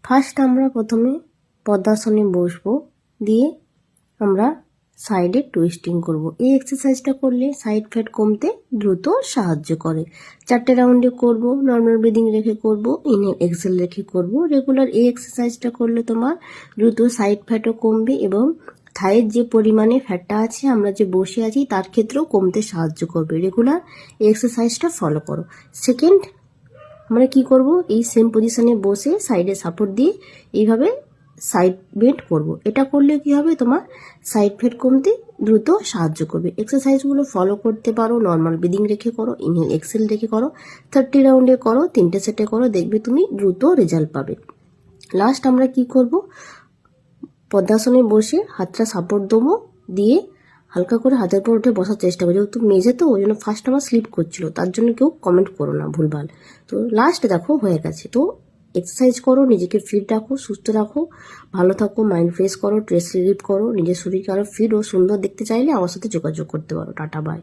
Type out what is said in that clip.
First আমরা প্রথমে পদ্মাসনে বসবো, দিয়ে আমরা সাইডে টুইস্টিং করব। এই এক্সারসাইজটা করলে সাইড ফ্যাট কমতে দ্রুত সাহায্য করে। 4টে রাউন্ডে করব, নর্মাল ব্রিদিং রেখে করব, ইনহেল এক্সেল রেখে করব। রেগুলার এই এক্সারসাইজটা করলে তোমার দ্রুত সাইড ফ্যাটও কমবে এবং থাইয়ের যে পরিমাণে ফ্যাটটা আছে আমরা যে বসে আছি তার ক্ষেত্রেও কমতে সাহায্য করবে। রেগুলার এই এক্সারসাইজটা ফলো করো। সেকেন্ড আমরা কি করব, এই সেম পজিশনে বসে সাইডে সাপোর্ট দিয়ে এইভাবে সাইড বেন্ড করব। এটা করলে কি হবে, তোমার সাইড ফ্যাট কমতে দ্রুত সাহায্য করবে। এক্সারসাইজগুলো ফলো করতে পারো, নর্মাল ব্রিদিং রেখে করো, ইনহেল এক্সেল রেখে করো। 30 রাউন্ডে করো, 3টে সেটে করো, দেখবে তুমি দ্রুত রেজাল্ট পাবে। লাস্ট আমরা কি করব, পদ্মাসনে বসে হাতটা সাপোর্ট দেবো, দিয়ে হালকা করে হাতের উপর উঠে বসার চেষ্টা করো। যেহেতু মেঝে তো ওই জন্য ফার্স্ট আমার স্লিপ করছিল, তার জন্য কেউ কমেন্ট করো না ভুলভাল। তো লাস্ট দেখো হয়ে গেছে। তো এক্সারসাইজ করো, নিজেকে ফিট রাখো, সুস্থ রাখো, ভালো থাকো, মাইন্ড ফ্রেশ করো, স্ট্রেস রিলিভ করো। নিজের শরীরকে আরও ফিট ও সুন্দর দেখতে চাইলে আমার সাথে যোগাযোগ করতে পারো। Ta-ta, by.